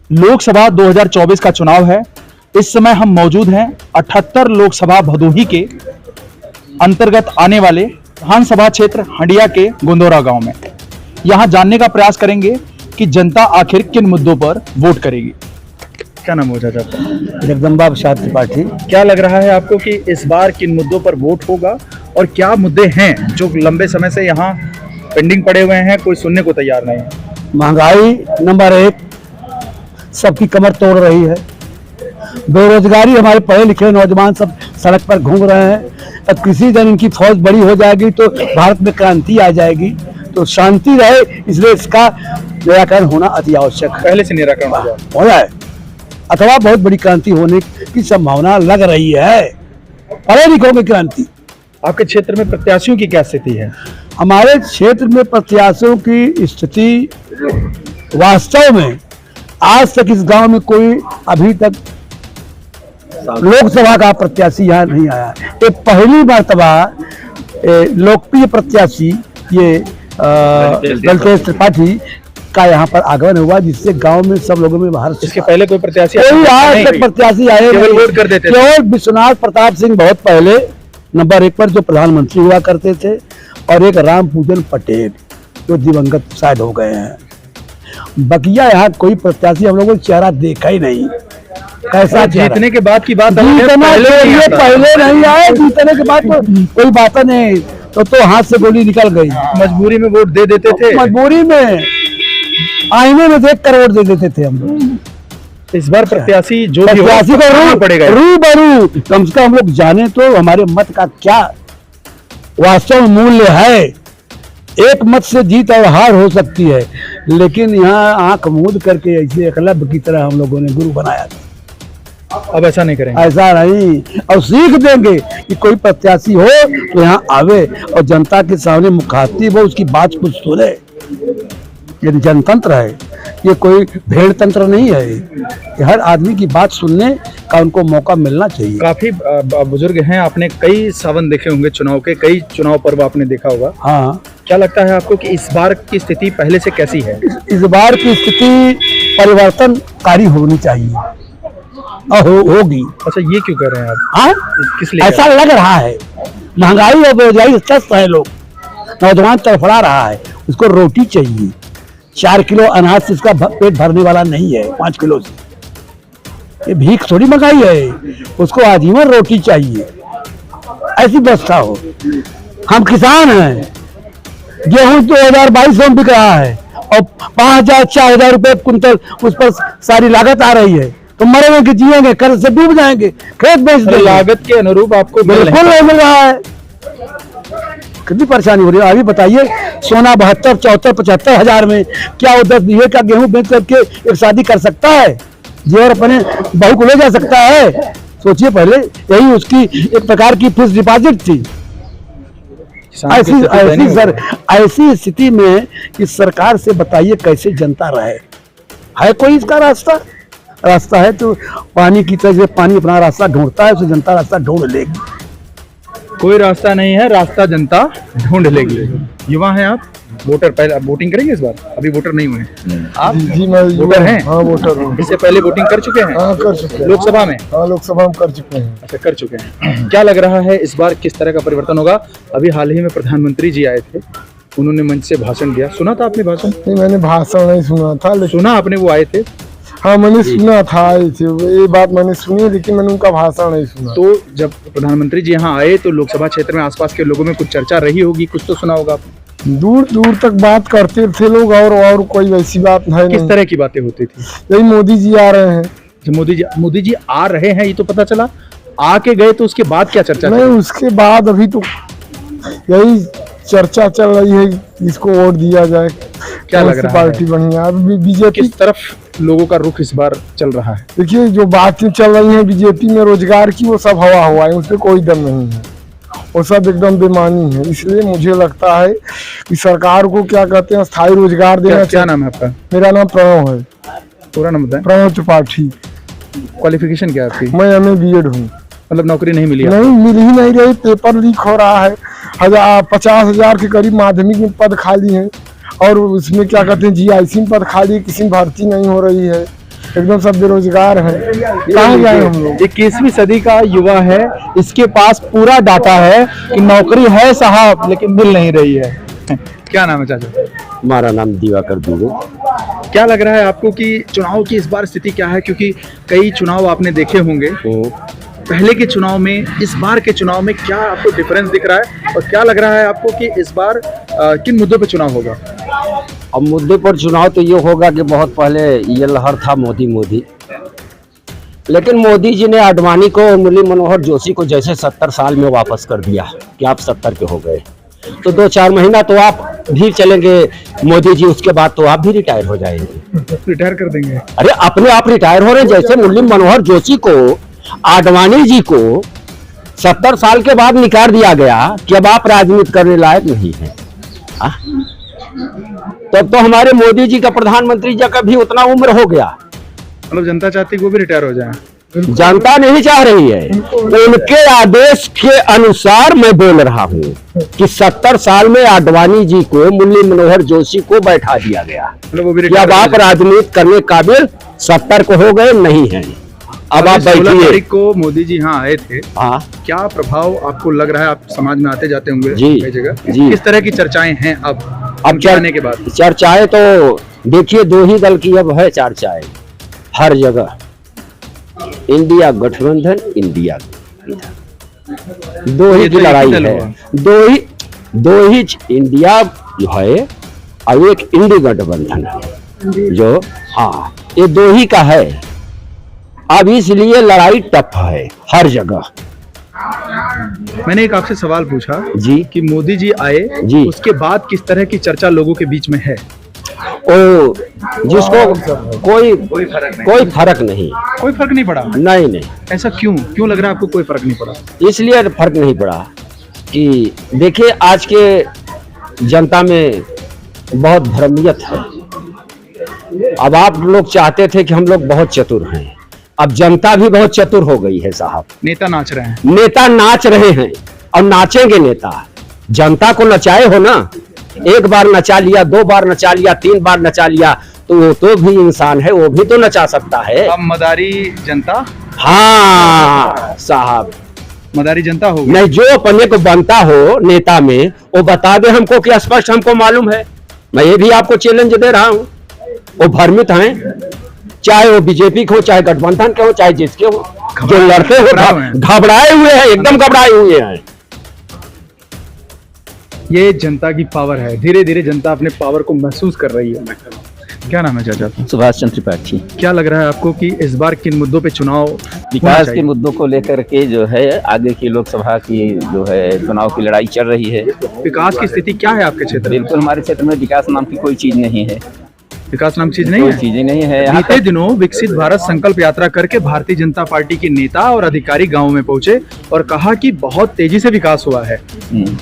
लोकसभा 2024 का चुनाव है। इस समय हम मौजूद हैं 78 लोकसभा भदोही के अंतर्गत आने वाले विधानसभा क्षेत्र हंडिया के गुंदोरा गांव में। यहां जानने का प्रयास करेंगे कि जनता आखिर किन मुद्दों पर वोट करेगी। क्या नाम हो जाता है? जगदम्बा प्रसाद त्रिपाठी। क्या लग रहा है आपको कि इस बार किन मुद्दों पर वोट होगा और क्या मुद्दे हैं जो लंबे समय से यहाँ पेंडिंग पड़े हुए हैं, कोई सुनने को तैयार नहीं है? महंगाई नंबर 1 सबकी कमर तोड़ रही है। बेरोजगारी, हमारे पढ़े लिखे नौजवान सब सड़क पर घूम रहे हैं। अब किसी दिन इनकी फौज बड़ी हो जाएगी तो भारत में क्रांति आ जाएगी, तो शांति रहे, इसलिए इसका निराकरण होना अति आवश्यक है। पहले से निराकरण हो जाए अथवा बहुत बड़ी क्रांति होने की संभावना लग रही है। पढ़े लिखों की क्रांति। आपके क्षेत्र में प्रत्याशियों की क्या स्थिति है? हमारे क्षेत्र में प्रत्याशियों की स्थिति वास्तव में आज तक इस गांव में कोई अभी तक लोकसभा का प्रत्याशी यहाँ नहीं आया। ये पहली मर्तबा लोकप्रिय प्रत्याशी ये दलतेज त्रिपाठी का यहाँ पर आगमन हुआ, जिससे गांव में सब लोगों में हर्ष। इसके पहले कोई प्रत्याशी कोई आज तक प्रत्याशी आए केवल वोट कर देते थे। केवल विश्वनाथ प्रताप सिंह बहुत पहले नंबर 1 पर जो प्रधानमंत्री हुआ करते थे, और एक राम पूजन पटेल जो दिवंगत शायद हो गए हैं। बकिया यहाँ कोई प्रत्याशी हम लोगों ने चेहरा देखा ही नहीं। कैसा जीतने के बाद की बात? पहले नहीं आए, जीतने के बाद तो कोई बात नहीं, तो हाथ से गोली निकल गई। मजबूरी में वोट दे देते थे। मजबूरी में आईने में देख कर वोट दे देते थे हम लोग। इस बार प्रत्याशी जो प्रत्याशी को पड़ेगा रूबरू, कम से कम हम लोग जाने तो हमारे मत का क्या वास्तव मूल्य है। एक मत से जीत और हार हो सकती है, लेकिन यहाँ आंख मूंद करके ऐसे एकलव्य की तरह हम लोगों ने गुरु बनाया था। अब ऐसा नहीं करेंगे। ऐसा नहीं, और सीख देंगे कि कोई प्रत्याशी हो तो यहाँ आवे और जनता के सामने मुखातिब हो, उसकी बात कुछ सुने। ये जनतंत्र है, ये कोई भेड़ तंत्र नहीं है। ये हर आदमी की बात सुनने का उनको मौका मिलना चाहिए। काफी बुजुर्ग हैं, आपने कई सावन देखे होंगे, चुनाव के कई चुनाव पर्व आपने देखा होगा। हाँ, क्या लगता है आपको कि इस बार की स्थिति पहले से कैसी है? इस बार की स्थिति परिवर्तनकारी होनी चाहिए और होगी। अच्छा, ये क्यों कह रहे हैं आप? हाँ, किस लिए ऐसा लग रहा है? महंगाई और बेरोजगारी त्रस्त है, लोग नौजवान तड़फड़ा रहा है, उसको रोटी चाहिए। 4 किलो अनाज से उसका पेट भरने वाला नहीं है, 5 किलो से। ये भीख थोड़ी मंगाई है, उसको आजीवन रोटी चाहिए। ऐसी व्यवस्था हो। हम किसान हैं, गेहूं 2022 में बिक रहा है और 5,000-4,000 रुपए कुंतल उस पर सारी लागत आ रही है, तो मरेंगे कि जिएंगे? कर्ज से डूब जाएंगे, खेत बेच देंगे। लागत के अनुरूप आपको बिल्कुल नहीं मिल रहा है। कितनी परेशानी हो रही है अभी बताइए। सोना 72, 74, 75 हजार में क्या वो 10 बीघे का गेहूं बेच करके एक शादी कर सकता है? जेवर अपने बहू को ले जा सकता है? सोचिए पहले। यही उसकी एक प्रकार की फिक्स डिपॉजिट थी। ऐसी स्थिति में इस सरकार से बताइए कैसे जनता रहे? है कोई इसका रास्ता है तो पानी की तरह पानी अपना रास्ता ढूंढता है, उसे जनता रास्ता ढूंढ लेगी। कोई रास्ता नहीं है, रास्ता जनता ढूंढ लेगी। युवा हैं आप, वोटर पहले वोटिंग करेंगे इस बार? अभी वोटर नहीं हुए आप? जी मैं वोटर हैं? हाँ, वोटर हूँ। इससे पहले वोटिंग कर चुके हैं? हाँ, कर चुके हैं। लोकसभा में? हाँ, लोकसभा में कर चुके हैं। अच्छा, कर चुके हैं। क्या लग रहा है इस बार किस तरह का परिवर्तन होगा? अभी हाल ही में प्रधानमंत्री जी आए थे, उन्होंने मंच से भाषण दिया, सुना था आपने भाषण? नहीं, मैंने भाषण नहीं सुना था, लेकिन सुना आपने वो आए थे? हाँ, मैंने सुना था, आए थे, ये बात मैंने सुनी, लेकिन मैंने उनका भाषण नहीं सुना। तो जब प्रधानमंत्री जी यहाँ आए तो लोकसभा क्षेत्र में आसपास के लोगों में कुछ चर्चा रही होगी, कुछ तो सुना होगा आपने? दूर दूर तक बात करते थे लोग, और कोई वैसी बात है नहीं। किस तरह की बातें होती थी? यही मोदी जी आ रहे हैं। मोदी जी आ रहे हैं ये तो पता चला, आके गए तो उसके बाद क्या चर्चा? नहीं, उसके बाद अभी तो यही चर्चा चल रही है, इसको वोट दिया जाए। क्या लग रहा है पार्टी बढ़िया? अभी बीजेपी किस तरफ लोगों का रुख इस बार चल रहा है? देखिए, जो बातें चल रही हैं बीजेपी में रोजगार की, वो सब हवा है, उसमें कोई दम नहीं है, वो सब एकदम बेमानी है। इसलिए मुझे लगता है कि सरकार को क्या कहते हैं, स्थायी रोजगार देना चाहिए। क्या नाम है आपका? मेरा नाम प्रणव है। पूरा नाम बताएं। प्रणव त्रिपाठी। क्वालिफिकेशन क्या है आपकी? मैं MA BEd हूँ। मतलब नौकरी नहीं मिली? नहीं, मिल ही नहीं रही, पेपर लीक हो रहा है। 50,000 के करीब माध्यमिक में पद खाली हैं, और उसमें क्या कहते हैं GIC में पद खाली, किसी में भर्ती नहीं हो रही है। एकदम सब बेरोजगार हैं, कहाँ जाए हम लोग। ये 21वीं सदी का युवा है, इसके पास पूरा डाटा है कि नौकरी है साहब लेकिन मिल नहीं रही है। क्या नाम है चाचा? हमारा नाम दिवाकर दुबे। क्या लग रहा है आपको कि चुनाव की इस बार स्थिति क्या है, क्योंकि कई चुनाव आपने देखे होंगे, पहले के चुनाव में इस बार के चुनाव में क्या आपको डिफरेंस दिख रहा है, और क्या लग रहा है आपको कि इस बार किन मुद्दों पे चुनाव होगा? अब मुद्दे पर चुनाव तो ये होगा कि बहुत पहले ये लहर था मोदी मोदी, लेकिन मोदी जी ने आडवाणी को और मुरली मनोहर जोशी को जैसे 70 साल में वापस कर दिया कि आप 70 के हो गए, तो 2-4 महीना तो आप भी चलेंगे मोदी जी, उसके बाद तो आप भी रिटायर हो जाएंगे। रिटायर कर देंगे? अरे अपने आप रिटायर हो रहे हैं। जैसे मुरली मनोहर जोशी को, आडवाणी जी को 70 साल के बाद निकाल दिया गया कि अब आप राजनीति करने लायक नहीं है, तब तो हमारे मोदी जी का, प्रधानमंत्री जी का भी उतना उम्र हो गया। मतलब जनता चाहती है कि वो भी रिटायर हो जाए? जनता नहीं चाह रही है, उनके आदेश के अनुसार मैं बोल रहा हूँ कि 70 साल में आडवाणी जी को, मुरली मनोहर जोशी को बैठा दिया गया। मतलब वो भी कि अब आप राजनीति करने काबिल 70 को हो गए नहीं हैं, अब आप 16 बैठिए। तारीख को मोदी जी यहाँ आए थे, हाँ क्या प्रभाव आपको लग रहा है? आप समाज में आते जाते होंगे जी, कई जगह, जी। किस तरह की चर्चाएं हैं अब आने के बाद? चर्चाएं तो देखिए, 2 ही दल की अब है चर्चाएं हर जगह, इंडिया गठबंधन, इंडिया, 2 ही की लड़ाई है, 2 ही इंडिया जो है और एक इंडी गठबंधन है जो, हाँ ये 2 ही का है। अब इसलिए लड़ाई टफ है हर जगह। मैंने एक आपसे सवाल पूछा जी कि मोदी जी आए जी, उसके बाद किस तरह की चर्चा लोगों के बीच में है? ओ जिसको कोई फर्क नहीं, कोई फर्क नहीं पड़ा? नहीं, ऐसा क्यों लग रहा है आपको कोई फर्क नहीं पड़ा? इसलिए फर्क नहीं पड़ा कि देखिए, आज के जनता में बहुत भ्रमियत है। अब आप लोग चाहते थे कि हम लोग बहुत चतुर हैं, अब जनता भी बहुत चतुर हो गई है साहब। नेता नाच रहे हैं, नेता नाच रहे हैं और नाचेंगे नेता। जनता को नचाए हो ना, एक बार नचा लिया, 2 बार नचा लिया, 3 बार नचा लिया, तो वो तो भी इंसान है, वो भी तो नचा सकता है। अब मदारी जनता, हाँ साहब, मदारी जनता हो गई। नहीं, जो अपने को बनता हो नेता में वो बता दे हमको कि स्पष्ट हमको मालूम है। मैं ये भी आपको चैलेंज दे रहा हूँ, वो भ्रमित हैं, चाहे वो बीजेपी के हो, चाहे गठबंधन के हो, चाहे जिसके हो, जो लड़ते हो घबराए हुए हैं, एकदम घबराए हुए हैं। ये जनता की पावर है, धीरे धीरे जनता अपने पावर को महसूस कर रही है। क्या नाम है चाचा? सुभाष चंद्र त्रिपाठी। क्या लग रहा है आपको कि इस बार किन मुद्दों पे चुनाव विकास के मुद्दों को लेकर के जो है आगे की लोकसभा की जो है चुनाव की लड़ाई चल रही है। विकास की स्थिति क्या है आपके क्षेत्र में? बिल्कुल, हमारे क्षेत्र में विकास नाम की कोई चीज नहीं है, विकास नाम चीज नहीं कोई है। चीज ही नहीं है। बीते दिनों विकसित भारत संकल्प यात्रा करके भारतीय जनता पार्टी के नेता और अधिकारी गांव में पहुंचे और कहा कि बहुत तेजी से विकास हुआ है,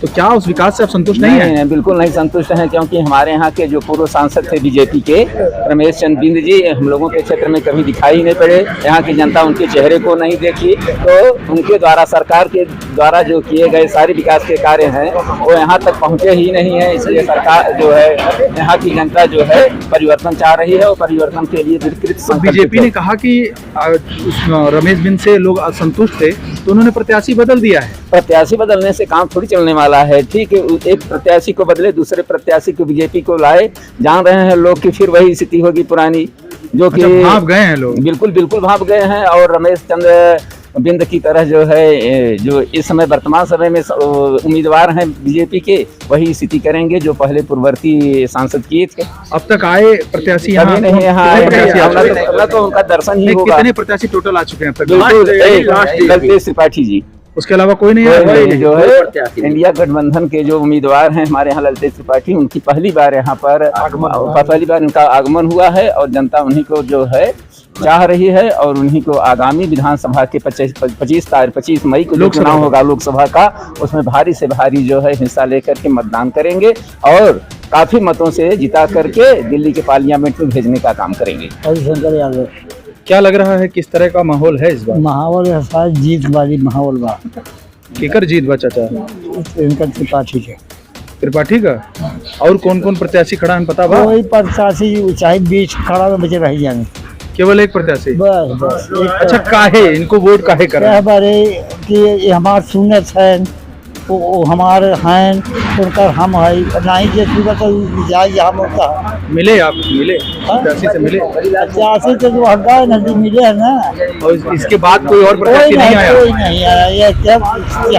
तो क्या उस विकास से आप संतुष्ट नहीं है? बिल्कुल नहीं संतुष्ट हैं, क्योंकि हमारे यहाँ के जो पूर्व सांसद थे बीजेपी के रमेश चंद्र बिंद जी, हम लोगों के क्षेत्र में कभी दिखाई नहीं पड़े। यहाँ की जनता उनके चेहरे को नहीं देखी, तो उनके द्वारा, सरकार के द्वारा जो किए गए सारे विकास के कार्य हैं वो यहाँ तक पहुँचे ही नहीं है। इसलिए सरकार जो है, यहाँ की जनता जो है परिवर्तन चाह रही है और परिवर्तन के लिए बीजेपी ने कहा कि रमेश बिंद से लोग असंतुष्ट थे तो उन्होंने प्रत्याशी बदल दिया है। प्रत्याशी बदलने से काम थोड़ी चलने वाला है। ठीक है, एक प्रत्याशी को बदले, दूसरे प्रत्याशी को बीजेपी को लाए, जान रहे हैं लोग कि फिर वही स्थिति होगी पुरानी, जो कि भाप गए हैं लोग। बिल्कुल भाप गए हैं। और रमेश चंद्र बिंद की तरह जो है, जो इस समय वर्तमान समय में उम्मीदवार हैं बीजेपी के, वही स्थिति करेंगे जो पहले पूर्ववर्ती सांसद किए थे। अब तक आए प्रत्याशी यहाँ नहीं, यहाँ तो उनका दर्शन ही होगा। कितने प्रत्याशी टोटल आ चुके हैं अब तक? ललितेश त्रिपाठी जी, उसके अलावा कोई नहीं है। जो है इंडिया गठबंधन के जो उम्मीदवार हैं हमारे यहाँ, ललितेश त्रिपाठी, उनकी पहली बार यहाँ पर पहली बार इनका आगमन हुआ है और जनता उन्हीं को जो है चाह रही है और उन्हीं को आगामी विधानसभा के 25 मई को जो चुनाव होगा लोकसभा का, उसमें भारी से भारी जो है हिस्सा लेकर के मतदान करेंगे और काफी मतों से जिता करके दिल्ली के पार्लियामेंट में भेजने का काम करेंगे। हरिशंकर यादव। क्या लग रहा है किस तरह का माहौल है इस बार? माहौल जीत वाली माहौल बा। केकर जीत बा चाचा? इनका त्रिपाठी के। त्रिपाठी का? और कौन कौन प्रत्याशी खड़ा है पता बा? वही प्रत्याशी चाहे बीच खड़ा में बचे रह जाएंगे। केवल एक प्रत्याशी। बस बस अच्छा, काहे इनको वोट काहे कर रहे हैं? हमारे कि ये हमारे सुनत है वो हमारे हैं उनका हम है ना ही जैसी जाए हम होता मिले आप मिले प्रत्याशी से मिले प्रत्याशी से जो हटा नजदीक मिले है ना, और इसके बाद कोई और प्रत्याशी नहीं आया? कोई नहीं आया। ये क्या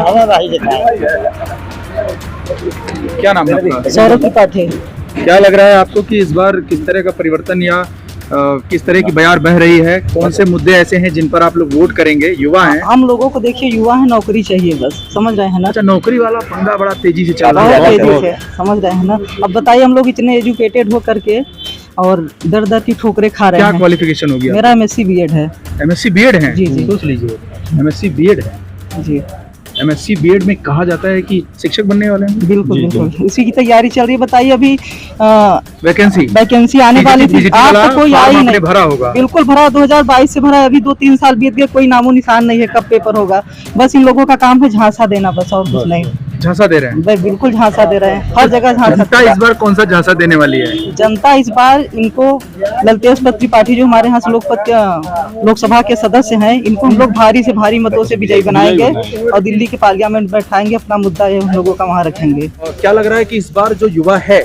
हवा राही दिखाया। क्या नाम है आपका? सौरभ त्रिपाठी। क्या लग रहा है आपको कि इस बार किस तरह का परिवर्तन या किस तरह की बयार बह रही है? कौन से मुद्दे ऐसे हैं जिन पर आप लोग वोट करेंगे? युवा हैं। हम लोगों को देखिए, युवा है, नौकरी चाहिए बस, समझ रहे हैं ना। अच्छा, नौकरी वाला पंगा बड़ा तेजी से चल रहा बहुत है। तेजी से, समझ रहे हैं ना। अब बताइए, हम लोग इतने एजुकेटेड हो करके और दर दर की ठोकरें खा रहे क्या हैं। क्वालिफिकेशन होगी? मेरा MSc BEd है। MSc BEd है? जी, जी। सोच लीजिए, MSc BEd है। जी, MSc BEd में कहा जाता है कि शिक्षक बनने वाले हैं। बिल्कुल बिल्कुल, इसी की तैयारी चल रही है। बताइए, अभी वैकेंसी आने वाली थी, आज तक कोई आई नहीं। भरा होगा? बिल्कुल भरा, 2022 से भरा है। अभी 2-3 साल बीत गए, कोई नामो निशान नहीं है कब पेपर होगा। बस इन लोगों का काम है झांसा देना, बस और कुछ नहीं। झांसा दे रहे हैं? बस बिल्कुल झांसा दे रहे हैं, हर जगह जनता झांसा। इस बार कौन सा झांसा देने वाली है? जनता इस बार इनको ललतेश त्रिपाठी जो हमारे यहाँ से लोकसभा के सदस्य हैं, इनको हम लोग भारी से भारी मतों से विजयी बनाएंगे और दिल्ली के पार्लियामेंट में बैठाएंगे। अपना मुद्दा ये हम लोगों का वहाँ रखेंगे। और क्या लग रहा है कि इस बार जो युवा है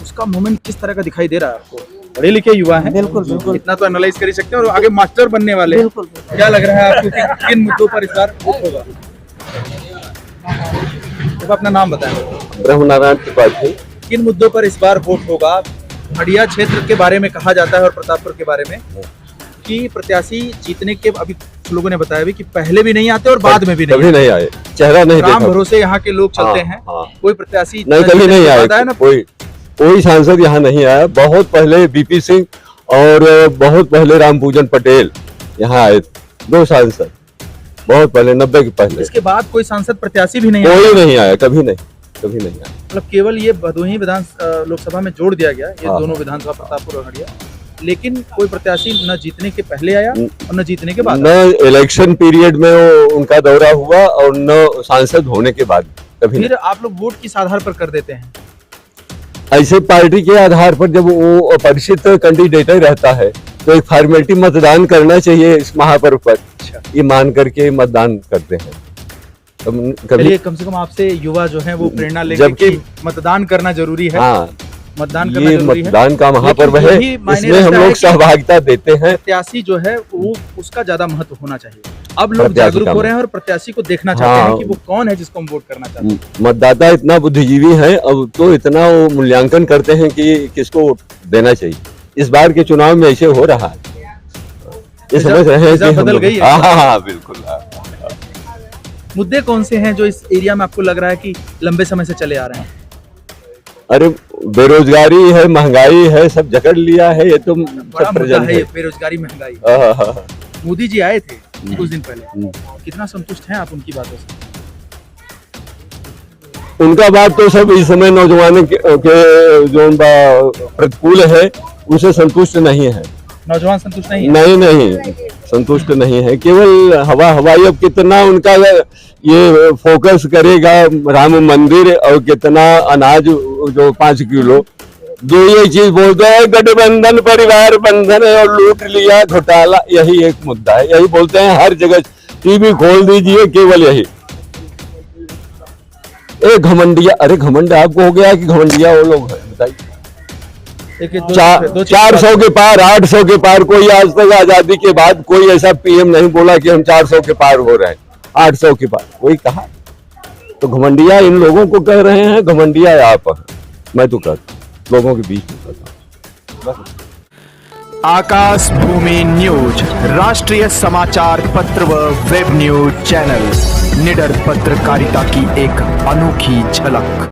उसका मूवमेंट किस तरह का दिखाई दे रहा है आपको? पढ़े लिखे युवा हैं, बिल्कुल बिल्कुल, इतना तो एनालाइज कर ही सकते हैं, और आगे मास्टर बनने वाले। बिल्कुल। क्या लग रहा है आपको कि किन मुद्दों पर इस बार वोट होगा? तो अपना नाम बताएं। ब्रह्मनारायण त्रिपाठी। किन मुद्दों पर इस बार वोट होगा? हंडिया क्षेत्र के बारे में कहा जाता है और प्रतापपुर के बारे में कि प्रत्याशी जीतने के, अभी लोगों ने बताया भी कि पहले भी नहीं आते और बाद में भी कभी नहीं आए, चेहरा नहीं राम देखा। भरोसे यहाँ के लोग चलते हाँ, हैं। हाँ। कोई प्रत्याशी नहीं, कभी नहीं आए। ना कोई सांसद यहाँ नहीं आया। बहुत पहले BP सिंह और बहुत पहले रामपूजन पटेल यहाँ आए थे, 2 सांसद, बहुत पहले 90 के पहले। इसके बाद कोई सांसद प्रत्याशी भी नहीं आया? कोई नहीं आया, कभी नहीं आया। मतलब केवल ये भदोही विधान लोकसभा में जोड़ दिया गया, ये हाँ। दोनों विधानसभा प्रतापपुर और हंडिया, लेकिन कोई प्रत्याशी न जीतने के पहले आया और न जीतने के बाद। न इलेक्शन पीरियड में वो उनका दौरा हुआ और न सांसद होने के बाद कभी। फिर आप लोग वोट किस आधार पर कर देते हैं? ऐसे पार्टी के आधार पर जब वो परिचित कैंडिडेट रहता है तो एक फॉर्मेलिटी मतदान करना चाहिए इस महापर्व पर। ये मान करके मतदान करते हैं। चलिए, कम से कम आपसे युवा जो है वो प्रेरणा लेंगे जबकि कि मतदान करना जरूरी है। हाँ, मतदान करना ये जरूरी है। मतदान का महापर्व लेकिन है, यही मायने इसमें हम रखता है लोग कि सहभागिता देते हैं। प्रत्याशी जो है वो उसका ज्यादा महत्व होना चाहिए। अब लोग प्रत्याशी जागरूक का हो रहे हैं और प्रत्याशी को देखना चाहते हैं हाँ। कि वो कौन है जिसको हम वोट करना चाहते हैं। मतदाता इतना बुद्धिजीवी है, अब तो इतना वो मूल्यांकन करते हैं कि किसको वोट देना चाहिए। इस बार के चुनाव में ऐसे हो रहा है, ये समझ रहे हैं कि बदल गई है। हाँ, बिल्कुल। मुद्दे कौन से हैं जो इस एरिया में आपको लग रहा है कि लंबे समय से चले आ रहे हैं? अरे बेरोजगारी है, महंगाई है, सब जकड़ लिया है। ये तो बड़ा सब मुद्दा प्रेजेंट है है। ये, बेरोजगारी, महंगाई। हाँ। मोदी जी आए थे कुछ दिन पहले, कितना संतुष्ट हैं आप उनकी बातों से? उनका बात तो सब इस समय नौजवानों के जो प्रतिकूल है उनसे संतुष्ट नहीं है। नौजवान संतुष्ट नहीं है? नहीं, संतुष्ट नहीं है। केवल हवाई अब कितना उनका ये फोकस करेगा राम मंदिर और कितना अनाज जो 5 किलो, जो ये चीज बोलते हैं गठबंधन परिवार बंधन है और लूट लिया घोटाला, यही एक मुद्दा है। यही बोलते हैं हर जगह, टीवी खोल दीजिए केवल यही। घमंडिया, अरे घमंड आपको हो गया कि घमंडिया वो लोग है? बताइए। 400 के पार, 800 के पार, कोई आज तक आजादी के बाद कोई ऐसा PM नहीं बोला कि हम 400 के पार हो रहे हैं। 800 के पार कोई कहा? तो घमंडिया इन लोगों को कह रहे हैं, घमंडिया आप। मैं तो कहता लोगों के बीच में कहता हूं। आकाश भूमि न्यूज, राष्ट्रीय समाचार पत्र व वेब न्यूज चैनल, निडर पत्रकारिता की एक अनोखी झलक।